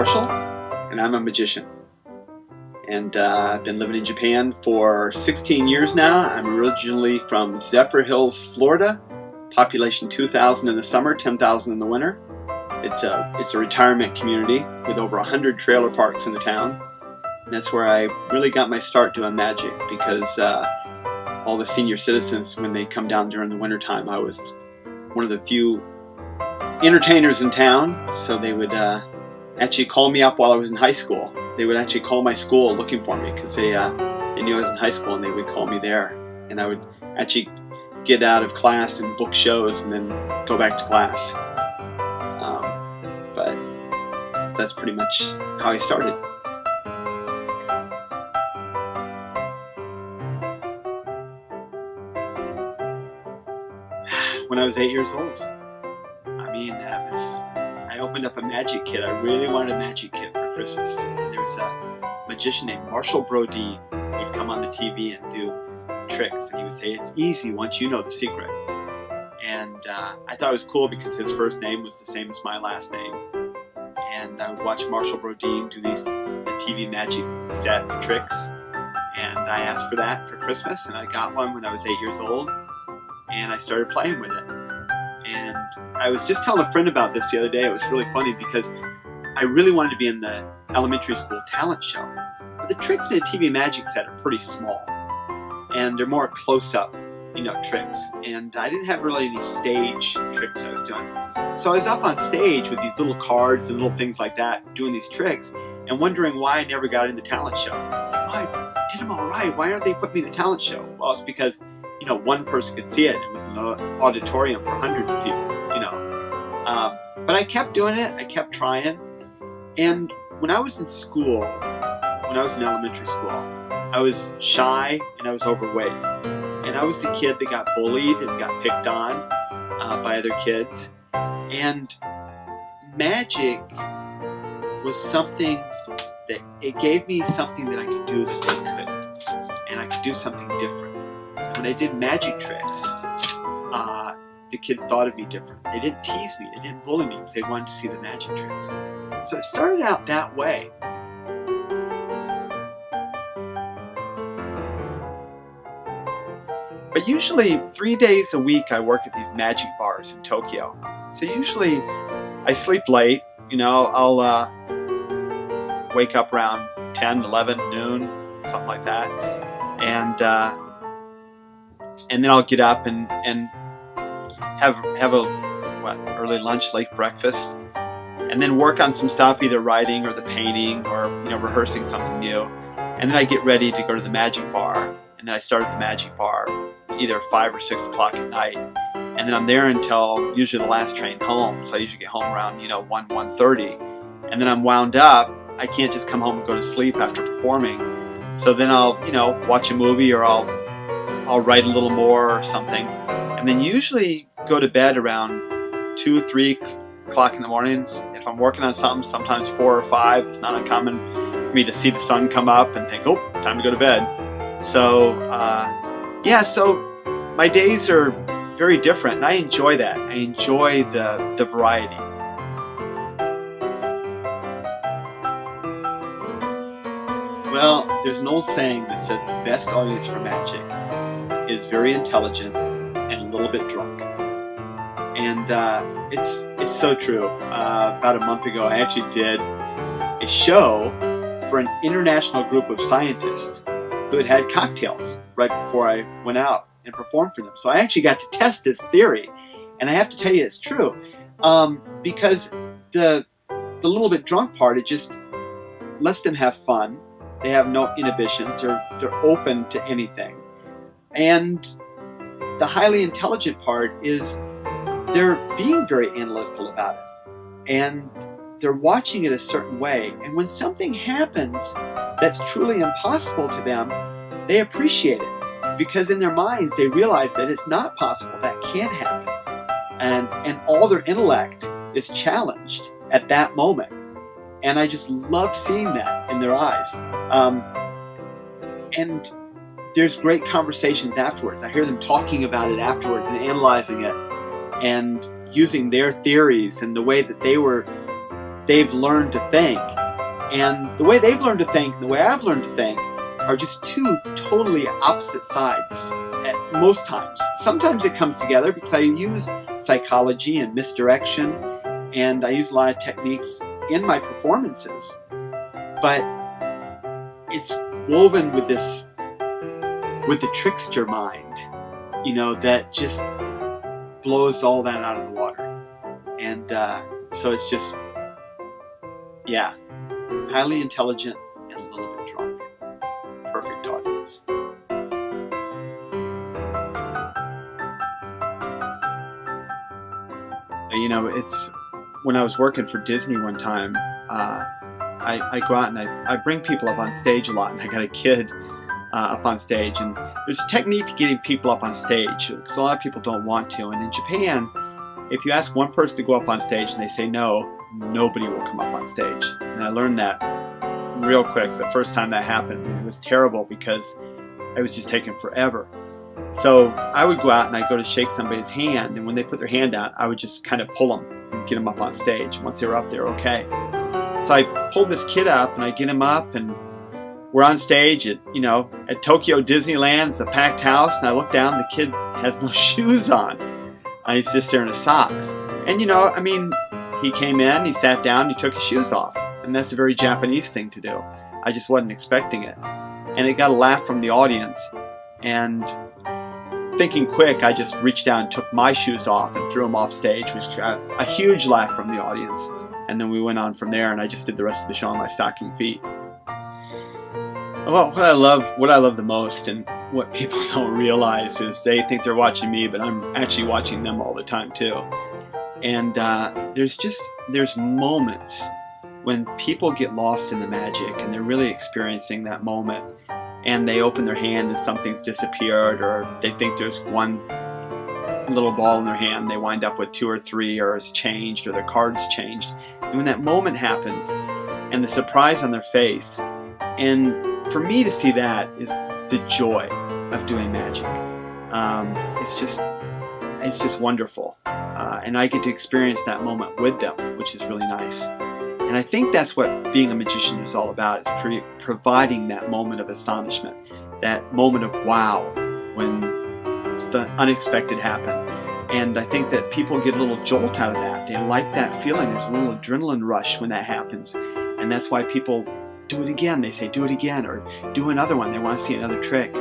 Marshall, and I'm a magician. And I've been living in Japan for 16 years now. I'm originally from Zephyrhills, Florida. Population 2,000 in the summer, 10,000 in the winter. It's a retirement community with over 100 trailer parks in the town. And that's where I really got my start doing magic, because all the senior citizens, when they come down during the winter time, I was one of the few entertainers in town. So they would actually call me up while I was in high school. They would actually call my school looking for me, because they knew I was in high school, and they would call me there. And I would actually get out of class and book shows and then go back to class. But that's pretty much how I started. When I was 8 years old. I opened up a magic kit. I really wanted a magic kit for Christmas. And there was a magician named Marshall Brodeen. He'd come on the TV and do tricks, and he would say, "It's easy once you know the secret." And I thought it was cool because his first name was the same as my last name. And I would watch Marshall Brodeen do the TV magic set tricks. And I asked for that for Christmas, and I got one when I was 8 years old. And I started playing with it. And I was just telling a friend about this the other day. It was really funny because I really wanted to be in the elementary school talent show. But the tricks in a TV magic set are pretty small. And they're more close-up, tricks. And I didn't have really any stage tricks I was doing. So I was up on stage with these little cards and little things like that, doing these tricks, and wondering why I never got in the talent show. I did them all right. Why aren't they putting me in the talent show? Well, it's because one person could see it. It was an auditorium for hundreds of people, But I kept doing it. I kept trying. And when I was in school, when I was in elementary school, I was shy and I was overweight. And I was the kid that got bullied and got picked on by other kids. And magic was something that it gave me something that I could do that they couldn't. And I could do something different. When I did magic tricks, the kids thought of me different. They didn't tease me, they didn't bully me, because they wanted to see the magic tricks. So it started out that way. But usually 3 days a week I work at these magic bars in Tokyo. So usually I sleep late, I'll wake up around 10, 11, noon, something like that. And then I'll get up and have a early lunch, late breakfast, and then work on some stuff, either writing or the painting or rehearsing something new. And then I get ready to go to the magic bar, and then I start at the magic bar either 5 or 6 o'clock at night, and then I'm there until usually the last train home. So I usually get home around 1:30, and then I'm wound up. I can't just come home and go to sleep after performing. So then I'll watch a movie, or I'll write a little more or something, and then usually go to bed around 2, 3 o'clock in the morning. If I'm working on something, sometimes 4 or 5. It's not uncommon for me to see the sun come up and think, oh, time to go to bed. So so my days are very different, and I enjoy that. I enjoy the variety. Well, there's an old saying that says the best audience for magic is very intelligent and a little bit drunk. And it's so true. About a month ago, I actually did a show for an international group of scientists who had cocktails right before I went out and performed for them. So I actually got to test this theory, and I have to tell you it's true, because the little bit drunk part, it just lets them have fun. They have no inhibitions. They're open to anything. And the highly intelligent part is they're being very analytical about it. And they're watching it a certain way. And when something happens that's truly impossible to them, they appreciate it. Because in their minds, they realize that it's not possible. That can't happen. And all their intellect is challenged at that moment. And I just love seeing that in their eyes. And there's great conversations afterwards. I hear them talking about it afterwards and analyzing it and using their theories and the way that they were they've learned to think. And the way they've learned to think and the way I've learned to think are just two totally opposite sides at most times. Sometimes it comes together because I use psychology and misdirection, and I use a lot of techniques in my performances. But it's woven with the trickster mind, that just blows all that out of the water. And so it's just, yeah, highly intelligent and a little bit drunk. Perfect audience. It's when I was working for Disney one time, I go out and I bring people up on stage a lot, and I got a kid up on stage, and there's a technique to getting people up on stage because a lot of people don't want to. And in Japan, if you ask one person to go up on stage and they say no, nobody will come up on stage. And I learned that real quick the first time that happened. It was terrible because it was just taking forever. So I would go out and I'd go to shake somebody's hand, and when they put their hand out, I would just kind of pull them and get them up on stage. Once they were up there, okay. So I pulled this kid up and I get him up, and we're on stage at Tokyo Disneyland. It's a packed house, and I look down, the kid has no shoes on. He's just there in his socks. And he came in, he sat down, he took his shoes off. And that's a very Japanese thing to do. I just wasn't expecting it. And it got a laugh from the audience. And thinking quick, I just reached down and took my shoes off and threw them off stage, which got a huge laugh from the audience. And then we went on from there, and I just did the rest of the show on my stocking feet. Well, what I love the most, and what people don't realize, is they think they're watching me, but I'm actually watching them all the time too. And there's moments when people get lost in the magic, and they're really experiencing that moment, and they open their hand and something's disappeared, or they think there's one little ball in their hand, they wind up with 2 or 3, or it's changed, or their card's changed. And when that moment happens, and the surprise on their face, and for me to see that is the joy of doing magic. It's just wonderful, and I get to experience that moment with them, which is really nice. And I think that's what being a magician is all about, is providing that moment of astonishment, that moment of wow, when the unexpected happened. And I think that people get a little jolt out of that. They like that feeling. There's a little adrenaline rush when that happens. And that's why people do it again. They say, do it again, or do another one. They want to see another trick.